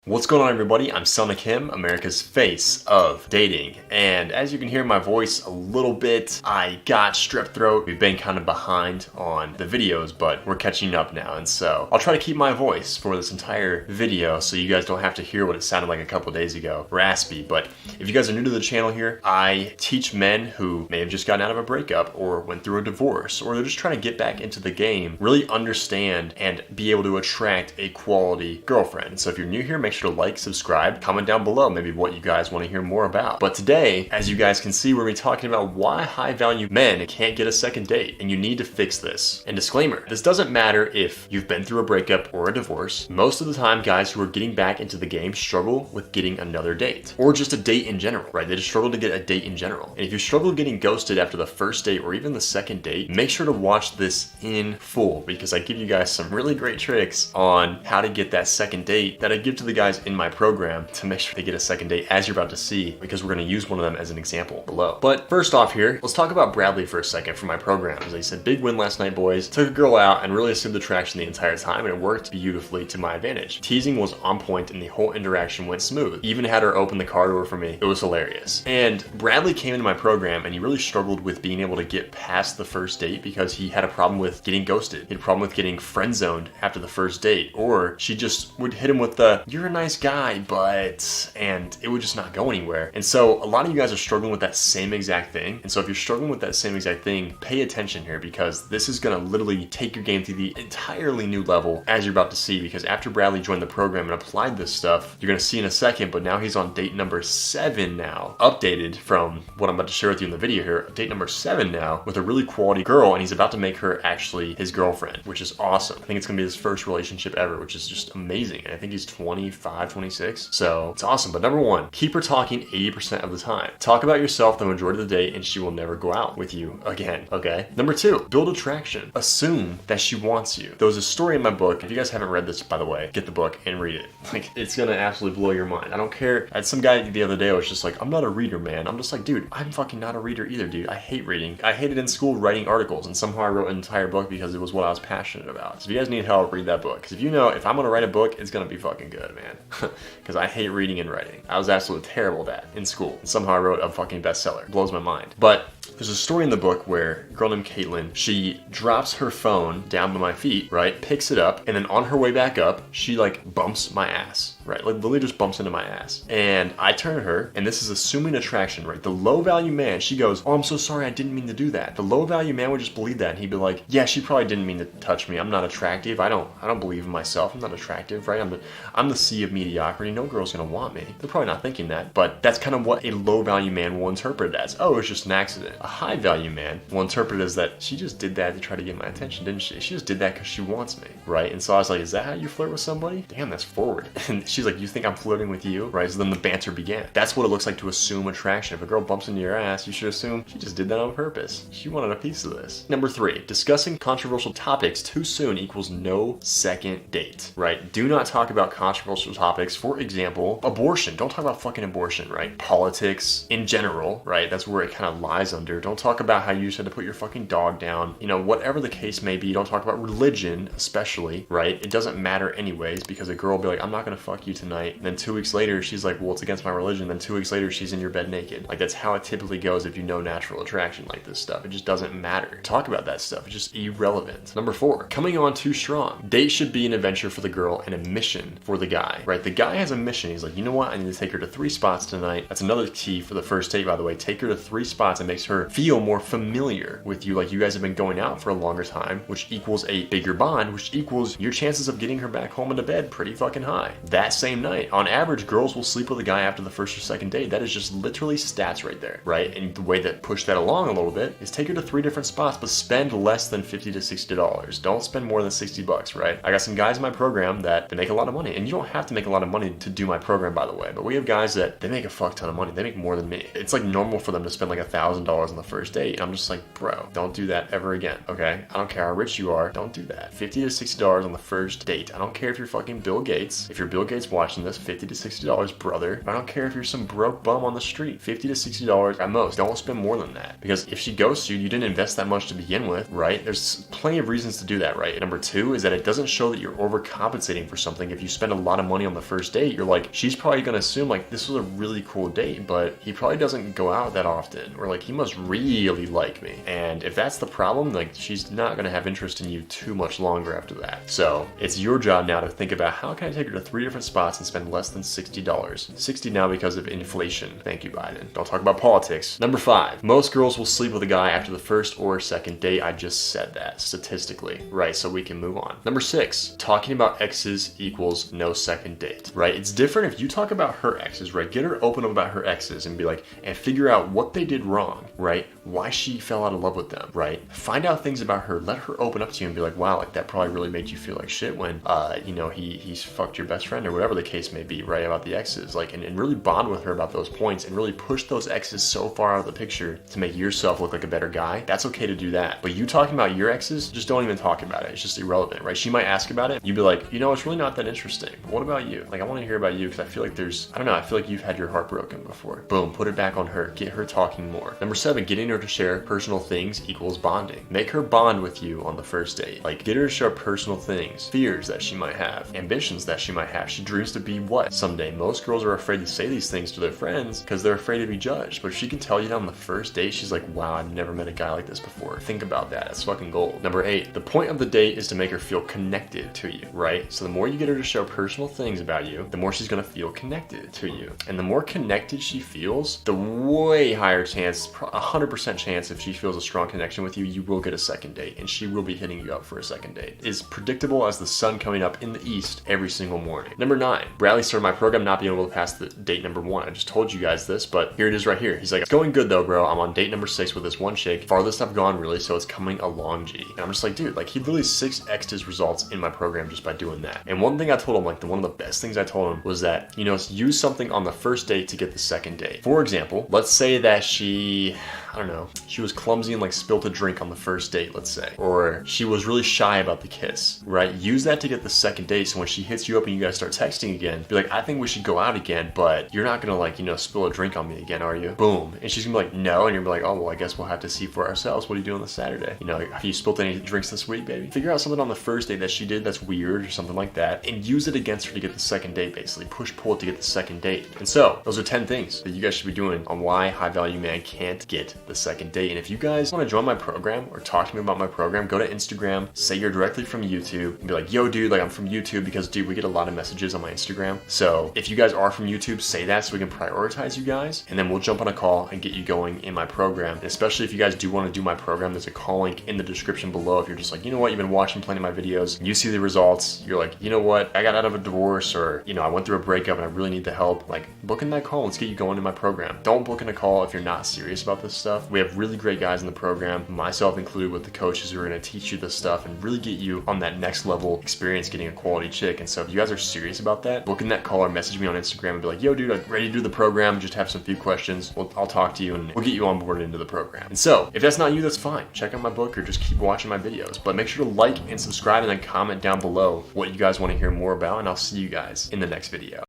What's going on, everybody? I'm Selna, America's face of dating. And as you can hear my voice a little bit, I got strep throat. We've been kind of behind on the videos, but we're catching up now. And so I'll try to keep my voice for this entire video so you guys don't have to hear what it sounded like a couple days ago, raspy. But if you guys are new to the channel here, I teach men who may have just gotten out of a breakup or went through a divorce, or they're just trying to get back into the game, really understand and be able to attract a quality girlfriend. So if you're new here, make sure to like, subscribe, comment down below maybe what you guys want to hear more about. But today, as you guys can see, we're going to be talking about why high value men can't get a second date, and you need to fix this. And disclaimer, this doesn't matter if you've been through a breakup or a divorce. Most of the time, guys who are getting back into the game struggle with getting another date, or just a date in general, right? They just struggle to get a date in general. And if you struggle getting ghosted after the first date or even the second date, make sure to watch this in full, because I give you guys some really great tricks on how to get that second date that I give to the guys in my program to make sure they get a second date, as you're about to see, because we're going to use one of them as an example below. But first off here, let's talk about Bradley for a second for my program. As I said, big win last night, boys. Took a girl out and really assumed attraction the entire time, and it worked beautifully to my advantage. Teasing was on point and the whole interaction went smooth. Even had her open the car door for me. It was hilarious. And Bradley came into my program and he really struggled with being able to get past the first date because he had a problem with getting ghosted. He had a problem with getting friend zoned after the first date, or she just would hit him with the, "You're a nice guy, but," and it would just not go anywhere. And so a lot of you guys are struggling with that same exact thing. And so if you're struggling with that same exact thing, pay attention here, because this is going to literally take your game to the entirely new level, as you're about to see. Because after Bradley joined the program and applied this stuff, you're going to see in a second, but now he's on date number 7 now, updated from what I'm about to share with you in the video here. Date number 7 now with a really quality girl, and he's about to make her actually his girlfriend, which is awesome. I think it's going to be his first relationship ever, which is just amazing. And I think he's 25, 26. So it's awesome. But number 1, keep her talking 80% of the time. Talk about yourself the majority of the day and she will never go out with you again, okay? Number 2, build attraction. Assume that she wants you. There was a story in my book. If you guys haven't read this, by the way, get the book and read it. Like, it's gonna absolutely blow your mind. I don't care. I had some guy the other day was just like, "I'm not a reader, man." I'm just like, dude, I'm fucking not a reader either, dude. I hate reading. I hated in school writing articles, and somehow I wrote an entire book because it was what I was passionate about. So if you guys need help, read that book. Because if you know, if I'm gonna write a book, it's gonna be fucking good, man. Because I hate reading and writing. I was absolutely terrible at that in school. And somehow I wrote a fucking bestseller. Blows my mind. But there's a story in the book where a girl named Caitlin, she drops her phone down by my feet, right? Picks it up, and then on her way back up, she like bumps my ass, right? Like literally just bumps into my ass. And I turn to her, and this is assuming attraction, right? The low value man, she goes, "Oh, I'm so sorry, I didn't mean to do that." The low value man would just believe that, and he'd be like, "Yeah, she probably didn't mean to touch me. I'm not attractive. I don't believe in myself. I'm not attractive, right? I'm the sea of mediocrity. No girl's gonna want me." They're probably not thinking that, but that's kind of what a low value man will interpret it as. Oh, it's just an accident. A high value man will interpret it as that she just did that to try to get my attention, didn't she? She just did that because she wants me, right? And so I was like, "Is that how you flirt with somebody? Damn, that's forward." And she's like, "You think I'm flirting with you?" Right? So then the banter began. That's what it looks like to assume attraction. If a girl bumps into your ass, you should assume she just did that on purpose. She wanted a piece of this. Number 3, discussing controversial topics too soon equals no second date, right? Do not talk about controversial topics. For example, abortion. Don't talk about fucking abortion, right? Politics in general, right? That's where it kind of lies under. Don't talk about how you just had to put your fucking dog down. You know, whatever the case may be. Don't talk about religion, especially, right? It doesn't matter anyways, because a girl will be like, "I'm not gonna fuck you tonight." And then 2 weeks later, she's like, "Well, it's against my religion." Then 2 weeks later, she's in your bed naked. Like, that's how it typically goes if you know natural attraction like this stuff. It just doesn't matter. Talk about that stuff. It's just irrelevant. Number 4, coming on too strong. Dates should be an adventure for the girl and a mission for the guy, right? The guy has a mission. He's like, "You know what? I need to take her to 3 spots tonight." That's another key for the first date, by the way. Take her to 3 spots and makes her feel more familiar with you, like you guys have been going out for a longer time, which equals a bigger bond, which equals your chances of getting her back home into bed pretty fucking high that same night. On average, girls will sleep with a guy after the first or second date. That is just literally stats right there, right? And the way that push that along a little bit is take her to 3 different spots, but spend less than $50 to $60. Don't spend more than $60, right? I got some guys in my program that they make a lot of money, and you don't have to make a lot of money to do my program, by the way, but we have guys that they make a fuck ton of money. They make more than me. It's like normal for them to spend like $1,000 $60 on the first date. And I'm just like, bro, don't do that ever again, okay? I don't care how rich you are, don't do that. $50 to $60 on the first date. I don't care if you're fucking Bill Gates. If you're Bill Gates watching this, $50 to $60, brother. I don't care if you're some broke bum on the street. $50 to $60 at most. Don't spend more than that. Because if she ghosts you, you didn't invest that much to begin with, right? There's plenty of reasons to do that, right? And number two is that it doesn't show that you're overcompensating for something. If you spend a lot of money on the first date, you're like, she's probably gonna assume like this was a really cool date, but he probably doesn't go out that often, or like he must really like me. And if that's the problem, like she's not gonna have interest in you too much longer after that. So it's your job now to think about how can I take her to 3 different spots and spend less than $60. 60 now because of inflation. Thank you, Biden. Don't talk about politics. Number 5, most girls will sleep with a guy after the first or second date. I just said that statistically, right? So we can move on. Number 6, talking about exes equals no second date, right? It's different if you talk about her exes, right? Get her open about her exes and be like, and figure out what they did wrong, right? Why she fell out of love with them, right? Find out things about her. Let her open up to you and be like, wow, like that probably really made you feel like shit when, you know, he's fucked your best friend or whatever the case may be, right? About the exes, like, and really bond with her about those points and really push those exes so far out of the picture to make yourself look like a better guy. That's okay to do that. But you talking about your exes, just don't even talk about it. It's just irrelevant, right? She might ask about it. You'd be like, you know, it's really not that interesting. What about you? Like, I want to hear about you because I feel like there's, I don't know, I feel like you've had your heart broken before. Boom, put it back on her. Get her talking more. Number 7, getting her to share personal things equals bonding. Make her bond with you on the first date. Like, get her to share personal things, fears that she might have, ambitions that she might have. She dreams to be what someday. Most girls are afraid to say these things to their friends because they're afraid to be judged. But if she can tell you that on the first date, she's like, wow, I've never met a guy like this before. Think about that. That's fucking gold. Number 8, the point of the date is to make her feel connected to you, right? So the more you get her to show personal things about you, the more she's gonna feel connected to you. And the more connected she feels, the way higher chance, 100% chance if she feels a strong connection with you, you will get a second date and she will be hitting you up for a second date. It's predictable as the sun coming up in the east every single morning. Number 9, Bradley started my program not being able to pass the date number 1. I just told you guys this, but here it is right here. He's like, it's going good though, bro. I'm on date number 6 with this one chick. Farthest I've gone really, so it's coming along, G. And I'm just like, dude, like he literally 6x'd his results in my program just by doing that. And one thing I told him, like one of the best things I told him was that, you know, use something on the first date to get the second date. For example, let's say that she, I don't know, she was clumsy and like spilt a drink on the first date, let's say, or she was really shy about the kiss, right? Use that to get the second date. So when she hits you up and you guys start texting again, be like, I think we should go out again, but you're not gonna like, you know, spill a drink on me again, are you? Boom. And she's gonna be like, no. And you're gonna be like, oh, well, I guess we'll have to see for ourselves. What are you doing this Saturday? You know, have you spilt any drinks this week, baby? Figure out something on the first date that she did that's weird or something like that and use it against her to get the second date, basically. Push pull to get the second date. And so those are 10 things that you guys should be doing on why high value man can't get the second date. And if you guys want to join my program or talk to me about my program, go to Instagram, say you're directly from YouTube and be like, yo dude, like I'm from YouTube, because dude, we get a lot of messages on my Instagram. So if you guys are from YouTube, say that so we can prioritize you guys, and then we'll jump on a call and get you going in my program. And especially if you guys do want to do my program, there's a call link in the description below. If you're just like, you know what, you've been watching plenty of my videos, you see the results, you're like, you know what, I got out of a divorce, or you know, I went through a breakup and I really need the help, like book in that call. Let's get you going in my program. Don't book in a call if you're not serious about this stuff. We have really great guys in the program, myself included, with the coaches who are going to teach you this stuff and really get you on that next level experience getting a quality chick. And so if you guys are serious about that, book in that call or message me on Instagram and be like, yo dude, I'm ready to do the program, just have some few questions. I'll talk to you and we'll get you on board into the program. And so if that's not you, that's fine. Check out my book or just keep watching my videos. But make sure to like and subscribe and then comment down below what you guys want to hear more about, and I'll see you guys in the next video.